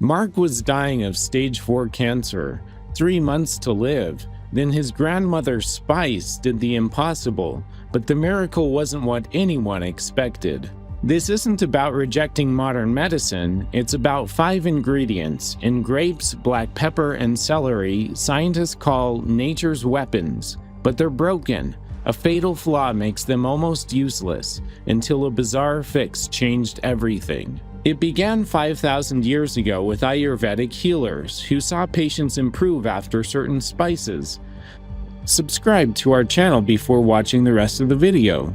Mark was dying of stage 4 cancer, 3 months to live. Then his grandmother Spice did the impossible, but the miracle wasn't what anyone expected. This isn't about rejecting modern medicine, it's about 5 ingredients in grapes, black pepper, and celery scientists call nature's weapons, but they're broken. A fatal flaw makes them almost useless, until a bizarre fix changed everything. It began 5,000 years ago with Ayurvedic healers who saw patients improve after certain spices. Subscribe to our channel before watching the rest of the video.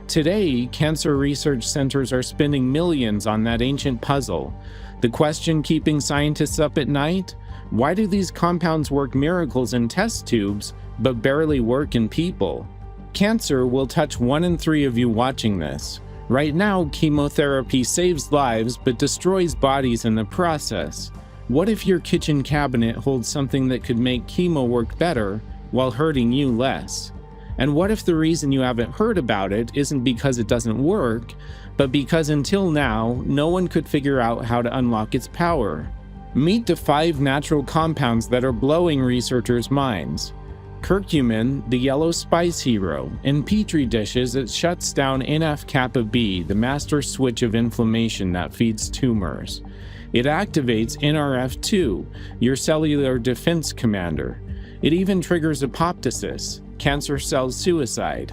Today, cancer research centers are spending millions on that ancient puzzle. The question keeping scientists up at night? Why do these compounds work miracles in test tubes, but barely work in people? Cancer will touch 1 in 3 of you watching this. Right now, chemotherapy saves lives but destroys bodies in the process. What if your kitchen cabinet holds something that could make chemo work better while hurting you less? And what if the reason you haven't heard about it isn't because it doesn't work, but because until now, no one could figure out how to unlock its power? Meet the 5 natural compounds that are blowing researchers' minds. Curcumin, the yellow spice hero. In petri dishes, it shuts down NF-kappa B, the master switch of inflammation that feeds tumors. It activates NRF2, your cellular defense commander. It even triggers apoptosis, cancer cell suicide.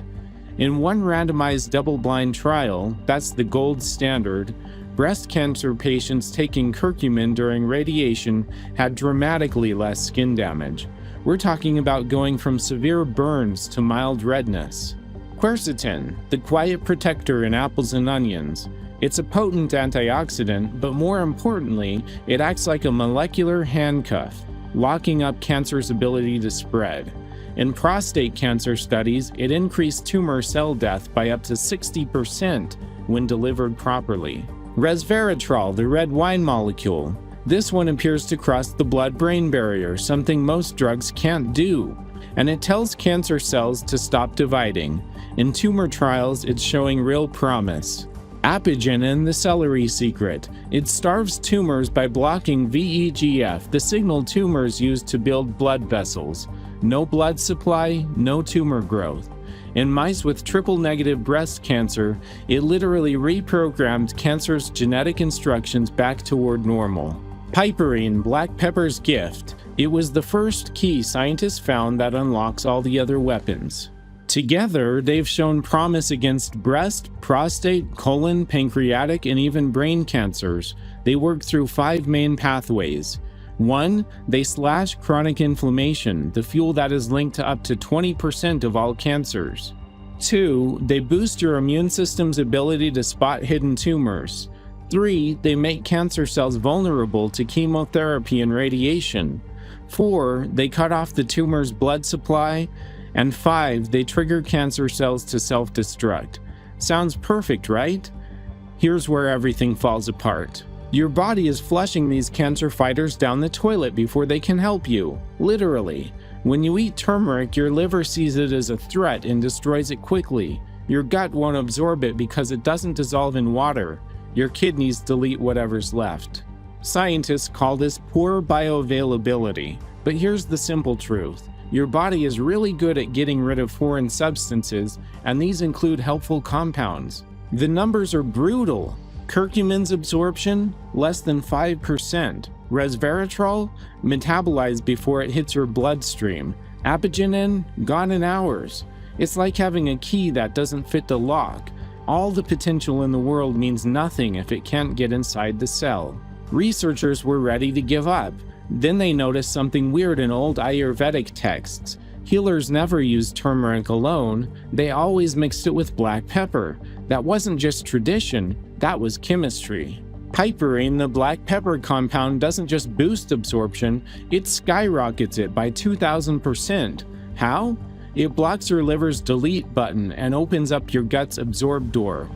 In one randomized double-blind trial, that's the gold standard, breast cancer patients taking curcumin during radiation had dramatically less skin damage. We're talking about going from severe burns to mild redness. Quercetin, the quiet protector in apples and onions. It's a potent antioxidant, but more importantly, it acts like a molecular handcuff, locking up cancer's ability to spread. In prostate cancer studies, it increased tumor cell death by up to 60% when delivered properly. Resveratrol, the red wine molecule. This one appears to cross the blood-brain barrier, something most drugs can't do. And it tells cancer cells to stop dividing. In tumor trials, it's showing real promise. Apigenin, the celery secret. It starves tumors by blocking VEGF, the signal tumors use to build blood vessels. No blood supply, no tumor growth. In mice with triple-negative breast cancer, it literally reprogrammed cancer's genetic instructions back toward normal. Piperine, black pepper's gift. It was the first key scientists found that unlocks all the other weapons. Together, they've shown promise against breast, prostate, colon, pancreatic, and even brain cancers. They work through 5 main pathways. 1. They slash chronic inflammation, the fuel that is linked to up to 20% of all cancers. 2. They boost your immune system's ability to spot hidden tumors. 3. They make cancer cells vulnerable to chemotherapy and radiation. 4. They cut off the tumor's blood supply. And 5. They trigger cancer cells to self-destruct. Sounds perfect, right? Here's where everything falls apart. Your body is flushing these cancer fighters down the toilet before they can help you. Literally. When you eat turmeric, your liver sees it as a threat and destroys it quickly. Your gut won't absorb it because it doesn't dissolve in water. Your kidneys delete whatever's left. Scientists call this poor bioavailability. But here's the simple truth. Your body is really good at getting rid of foreign substances, and these include helpful compounds. The numbers are brutal. Curcumin's absorption, less than 5%. Resveratrol, metabolized before it hits your bloodstream. Apigenin, gone in hours. It's like having a key that doesn't fit the lock. All the potential in the world means nothing if it can't get inside the cell. Researchers were ready to give up. Then they noticed something weird in old Ayurvedic texts. Healers never used turmeric alone, they always mixed it with black pepper. That wasn't just tradition, that was chemistry. Piperine, the black pepper compound, doesn't just boost absorption, it skyrockets it by 2,000%. How? It blocks your liver's delete button and opens up your gut's absorb door.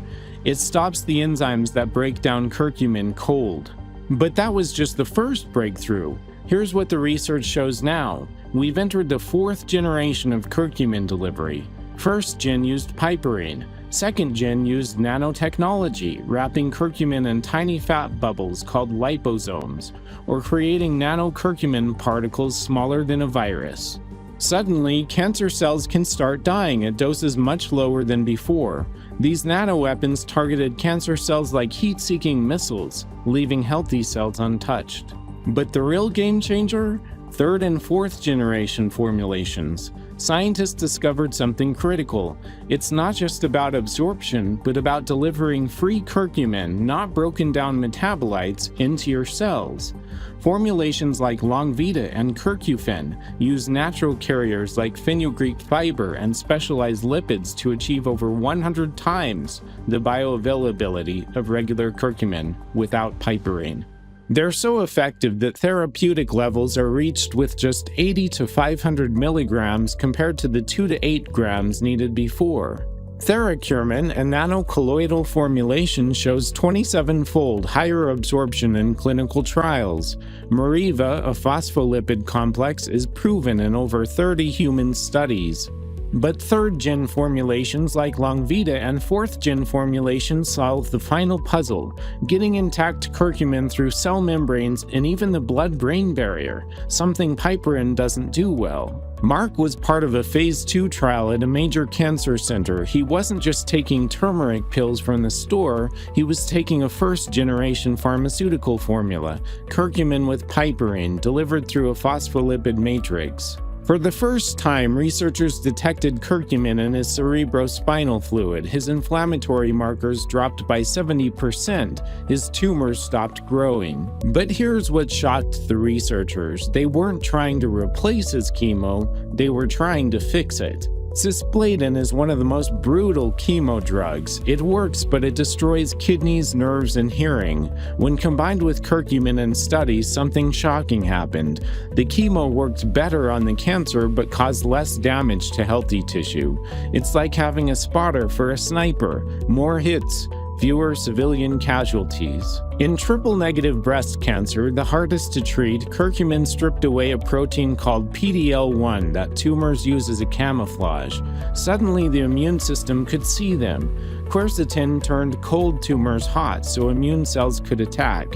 It stops the enzymes that break down curcumin cold. But that was just the first breakthrough. Here's what the research shows now. We've entered the 4th generation of curcumin delivery. First gen used piperine. Second gen used nanotechnology, wrapping curcumin in tiny fat bubbles called liposomes, or creating nanocurcumin particles smaller than a virus. Suddenly, cancer cells can start dying at doses much lower than before. These nanoweapons targeted cancer cells like heat-seeking missiles, leaving healthy cells untouched. But the real game changer? Third and fourth generation formulations. Scientists discovered something critical. It's not just about absorption, but about delivering free curcumin, not broken down metabolites, into your cells. Formulations like Longvita and Curcufen use natural carriers like fenugreek fiber and specialized lipids to achieve over 100 times the bioavailability of regular curcumin without piperine. They're so effective that therapeutic levels are reached with just 80 to 500 milligrams compared to the 2 to 8 grams needed before. Theracurmin, a nanocolloidal formulation, shows 27-fold higher absorption in clinical trials. Meriva, a phospholipid complex, is proven in over 30 human studies. But third-gen formulations like Longvita and fourth-gen formulations solve the final puzzle, getting intact curcumin through cell membranes and even the blood-brain barrier, something piperine doesn't do well. Mark was part of a phase 2 trial at a major cancer center. He wasn't just taking turmeric pills from the store, he was taking a first-generation pharmaceutical formula, curcumin with piperine, delivered through a phospholipid matrix. For the first time, researchers detected curcumin in his cerebrospinal fluid. His inflammatory markers dropped by 70%. His tumors stopped growing. But here's what shocked the researchers. They weren't trying to replace his chemo, they were trying to fix it. Cisplatin is one of the most brutal chemo drugs. It works, but it destroys kidneys, nerves, and hearing. When combined with curcumin in studies, something shocking happened. The chemo worked better on the cancer, but caused less damage to healthy tissue. It's like having a spotter for a sniper. More hits, fewer civilian casualties. In triple-negative breast cancer, the hardest to treat, curcumin stripped away a protein called PD-L1 that tumors use as a camouflage. Suddenly, the immune system could see them. Quercetin turned cold tumors hot so immune cells could attack.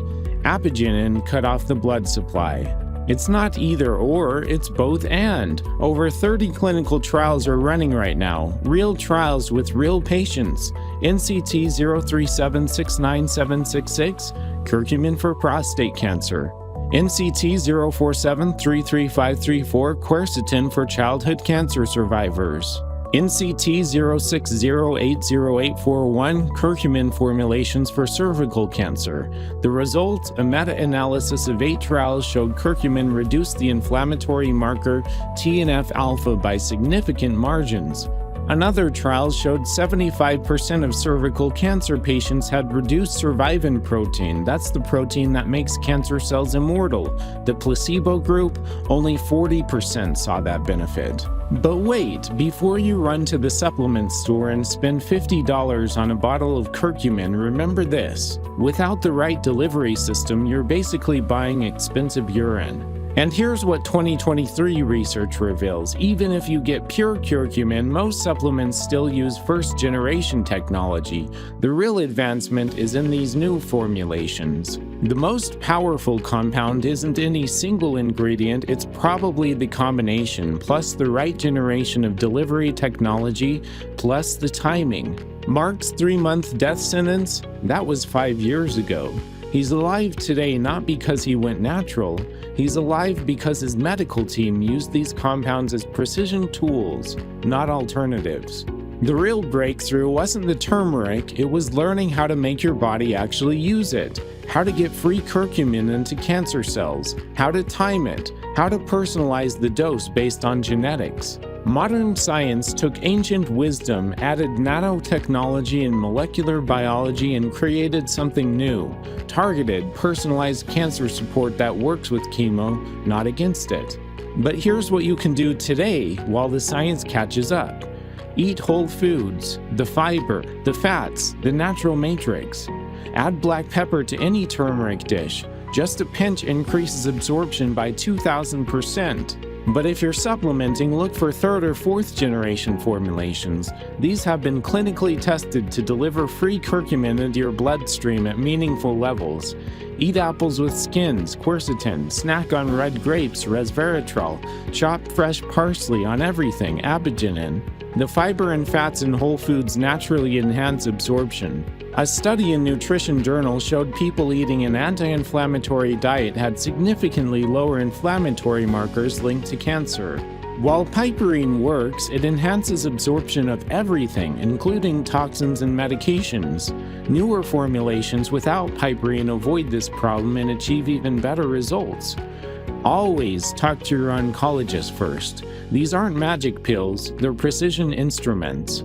Apigenin cut off the blood supply. It's not either or, it's both and. Over 30 clinical trials are running right now. Real trials with real patients. NCT 0376976, curcumin for prostate cancer. NCT 047-33534, quercetin for childhood cancer survivors. NCT 0608081, curcumin formulations for cervical cancer. The result, a meta-analysis of 8 trials showed curcumin reduced the inflammatory marker TNF-alpha by significant margins. Another trial showed 75% of cervical cancer patients had reduced survivin protein. That's the protein that makes cancer cells immortal. The placebo group, only 40% saw that benefit. But wait, before you run to the supplement store and spend $50 on a bottle of curcumin, remember this. Without the right delivery system, you're basically buying expensive urine. And here's what 2023 research reveals. Even if you get pure curcumin, most supplements still use first-generation technology. The real advancement is in these new formulations. The most powerful compound isn't any single ingredient, it's probably the combination, plus the right generation of delivery technology, plus the timing. Mark's 3-month death sentence? That was 5 years ago. He's alive today not because he went natural. He's alive because his medical team used these compounds as precision tools, not alternatives. The real breakthrough wasn't the turmeric, it was learning how to make your body actually use it, how to get free curcumin into cancer cells, how to time it, how to personalize the dose based on genetics. Modern science took ancient wisdom, added nanotechnology and molecular biology, and created something new. Targeted, personalized cancer support that works with chemo, not against it. But here's what you can do today while the science catches up. Eat whole foods, the fiber, the fats, the natural matrix. Add black pepper to any turmeric dish. Just a pinch increases absorption by 2,000%. But if you're supplementing, look for third or fourth generation formulations. These have been clinically tested to deliver free curcumin into your bloodstream at meaningful levels. Eat apples with skins, quercetin, snack on red grapes, resveratrol, chop fresh parsley on everything, abigenin. The fiber and fats in whole foods naturally enhance absorption. A study in Nutrition Journal showed people eating an anti-inflammatory diet had significantly lower inflammatory markers linked to cancer. While piperine works, it enhances absorption of everything, including toxins and medications. Newer formulations without piperine avoid this problem and achieve even better results. Always talk to your oncologist first. These aren't magic pills, they're precision instruments.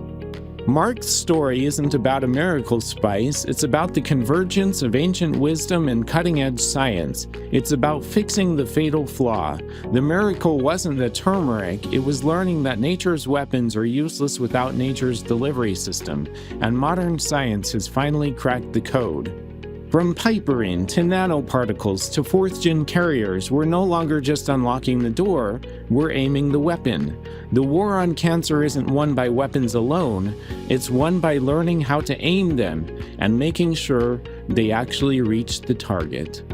Mark's story isn't about a miracle spice, it's about the convergence of ancient wisdom and cutting-edge science. It's about fixing the fatal flaw. The miracle wasn't the turmeric, it was learning that nature's weapons are useless without nature's delivery system, and modern science has finally cracked the code. From piperine to nanoparticles to fourth-gen carriers, we're no longer just unlocking the door, we're aiming the weapon. The war on cancer isn't won by weapons alone, it's won by learning how to aim them and making sure they actually reach the target.